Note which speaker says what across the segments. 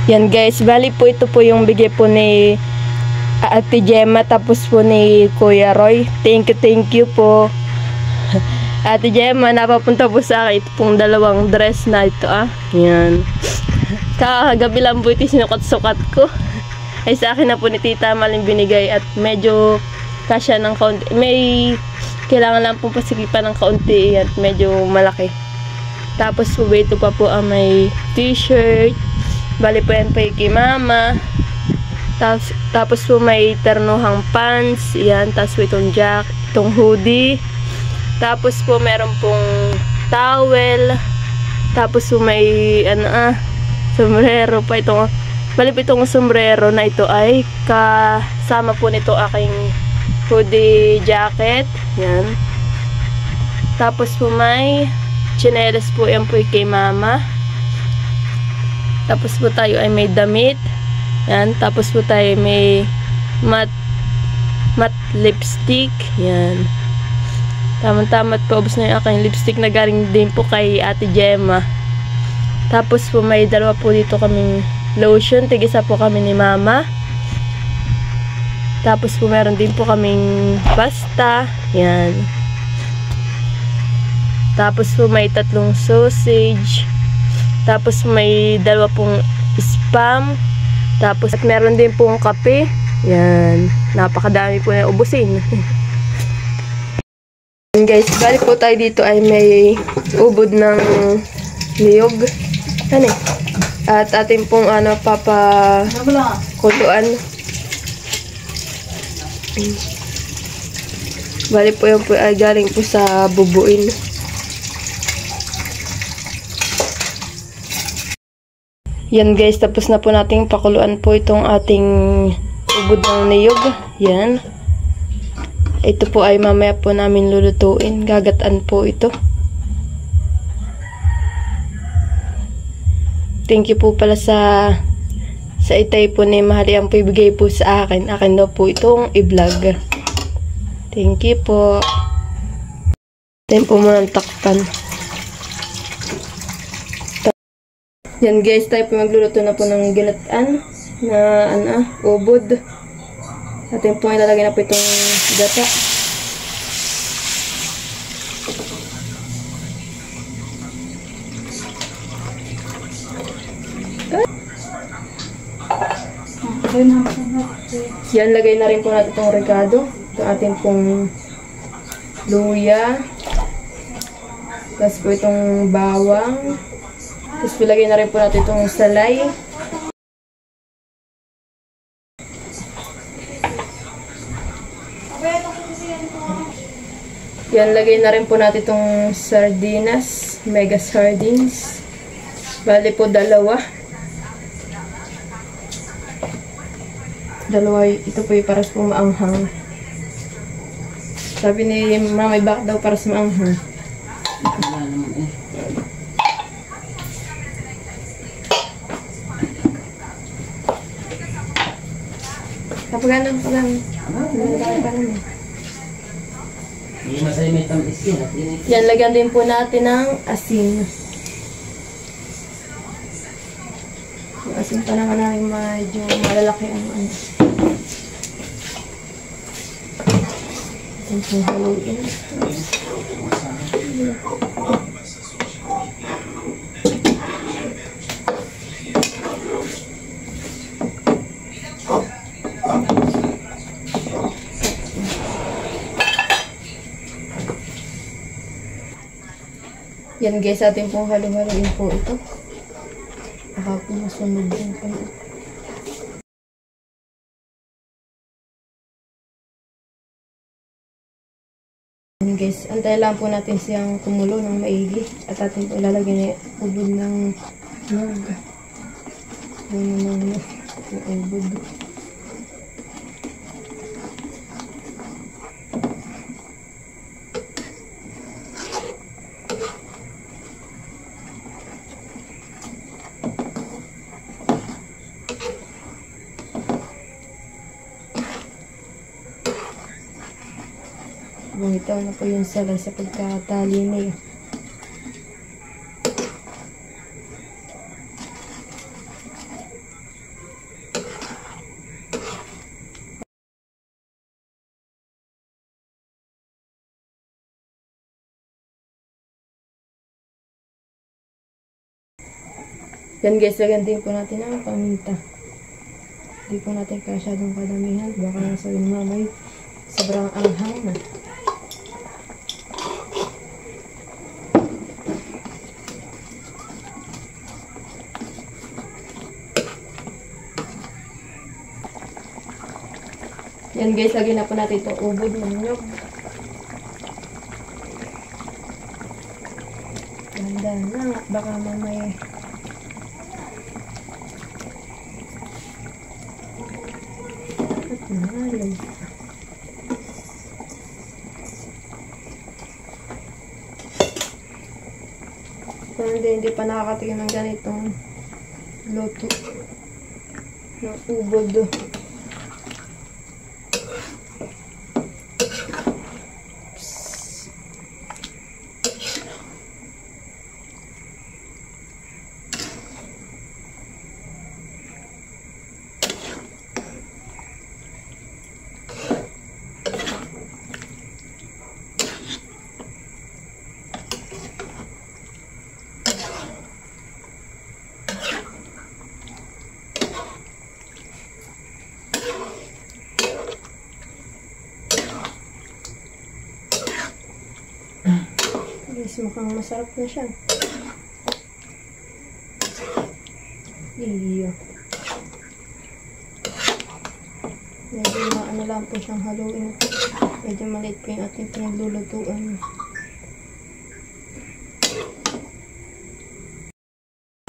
Speaker 1: Yan guys, bali po ito po yung bigay po ni Ate Gemma tapos po ni Kuya Roy. Thank you po. Ate Gemma, napapunta po sa akin ito pong dalawang dress na ito Yan. Kagabi lang po ito sinukat-sukat ko. Ay sa akin na po ni Tita Maling binigay at medyo kasya ng kaunti. May kailangan lang po pasikipan ng kaunti at medyo malaki. Tapos po ito pa po ang may t-shirt. Bali po yan pa kay Mama. Tapos po may ternuhang pants. Yan. Tapos po itong itong hoodie. Tapos po meron pong towel. Tapos po may sombrero pa itong. Bali po itong sombrero na ito ay kasama po nito aking hoodie jacket. Yan. Tapos po may chinelas po yan po kay Mama. Tapos po tayo ay may damit. Yan. Tapos po tayo may matte lipstick. Yan. Tama-tama po. Ubus na yung aking lipstick na galing din po kay Ate Gemma. Tapos po may dalawa po dito kaming lotion. Tig-isa po kami ni Mama. Tapos po meron din po kaming pasta. Yan. Tapos po may 3 sausage. Tapos may 2 pong spam. Tapos at meron din pong kape. Yan. Napakadami po na ubusin. And guys, bali po tayo dito ay may ubod ng niyog. At atin pong papakuluan. Bali po yan po ay galing po sa bubuin. Yan guys, tapos na po nating pakuluan po itong ating ubod ng niyog. Yan. Ito po ay mamaya po namin lulutuin. Gagataan po ito. Thank you po pala sa itay po ni Mahali ang po ibigay po sa akin. Akin daw po itong i-vlog. Thank you po. Tayo po muna takpan. Yan guys, tayo po magluluto na po ng ginataan na ubod. Atin po ilalagay na po itong gata. Yan, lagay na rin po natin itong regado. Ito atin pong luya. Tapos po itong bawang. Tapos pilagay na rin po natin itong salay. Yan, lagay na rin po natin itong sardinas. Mega sardines. Bali po 2. Ito po yung para sa maanghang. Sabi ni Mama, bakit daw para sa maanghang? Kapag ano pa lang. Yan, lagyan din po natin ng asin. Yung asin pa naman namin medyo malalaki ang ano. Ito po haluin. Yan guys, atin pong halo-haloin po ito. Baka po masunog yung kayo. Yan guys, antay lang po natin siyang kumulo ng maigi. At atin po ilalagay na ubod ng nug. Yung ubod. Bumitaw na po yung sala sa pagkatali niya. Yan guys, lagyan din po natin ang paminta. Hindi po natin kasyadong kadamihan. Baka nasabihin mamay, sobrang anghang na. Yan guys, lagyan na po natin itong ubod ng nyog. Ganda na. Baka mamay at nahalog. Kung hindi pa nakakatikim ng ganitong luto ng ubod. Guys, mukhang masarap na siya. Iyo. Medyo maano lang po siyang haluin. Medyo maliit po yung ating pinaglulutuan.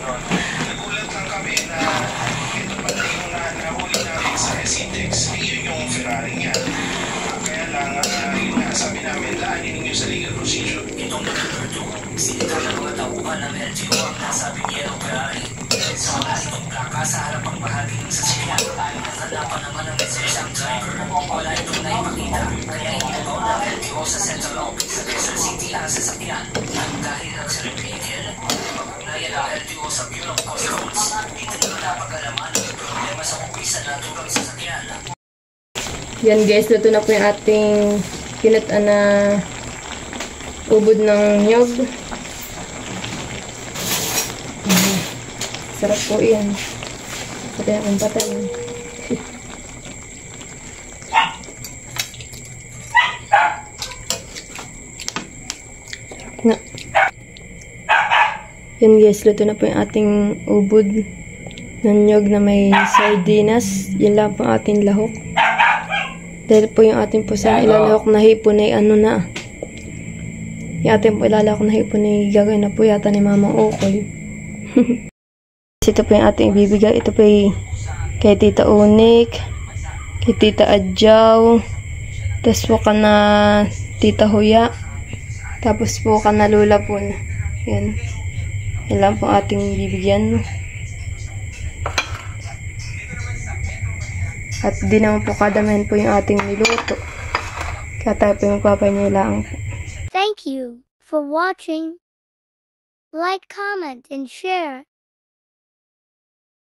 Speaker 2: Nagulat lang kami na ito pala yung nahuli namin sa SCTEX. Yun yung Ferrari niya. Kaya lang, yun nga, sabi namin, laanin ninyo sa legal procedure.
Speaker 3: Itong nagkakardyo, sinita ng mga tauhan ng LTO ang nasabing yellow Ferrari. Sa mga itong plaka sa harapang bahagi ng sasakyan, ay nakalapan naman ang message ang driver. Wala itong naipakita, kaya inibaw ng LTO sa central office sa Quezon City ang sasakyan. At dahil nagsiring vehicle, pag-ugnayan ang LTO sa Bureau of Customs, dito na napag-alaman ang problema sa kupisa na turang sasakyan.
Speaker 1: Yan guys, luto na po yung ating kinutaan na ubod ng nyog. Sarap po yan. Patay akong patay. Sarap nga. Yan guys, luto na po yung ating ubod ng nyog na may sardinas. Yan lang po ang ating lahok. Dahil po yung ating po sa ilalahok na hipon ay ano na. Yung ating po ilalahok na hipon ay gagawin na po yata ni Mama Okoy. Ito po yung ating ibibigay. Ito po ay kay Tita Unik, kay Tita Adjaw, tapos po ka na Tita Huya, tapos po ka na Lula po. Yan. Yan lang po ating bibigyan. At di naman po kadamahin po yung ating niluto. Kaya tayo po yung papanilaan po.
Speaker 4: Thank you for watching. Like, comment, and share.